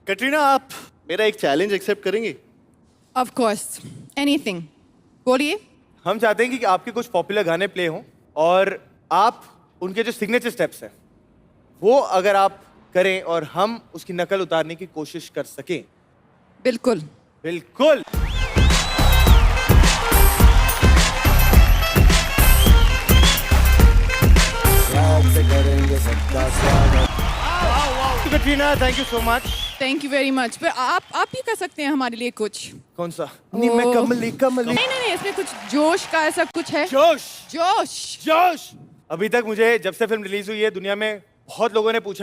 कटरीना, आप मेरा एक चैलेंज एक्सेप्ट करेंगी? ऑफ कोर्स, एनीथिंग, बोलिए। हम चाहते हैं कि आपके कुछ पॉपुलर गाने प्ले हों और आप उनके जो सिग्नेचर स्टेप्स हैं वो अगर आप करें और हम उसकी नकल उतारने की कोशिश कर सकें। बिल्कुल। बिल्कुल। Katrina, thank you so much. Thank you very much. पर आप भी कर सकते हैं हमारे लिए कुछ। कौन सा? नहीं, मैं कमली कमली। नहीं, इसमें कुछ जोश का ऐसा कुछ है। जोश जोश। जोश। अभी तक मुझे जब से फिल्म रिलीज हुई है दुनिया में बहुत लोगों ने पूछा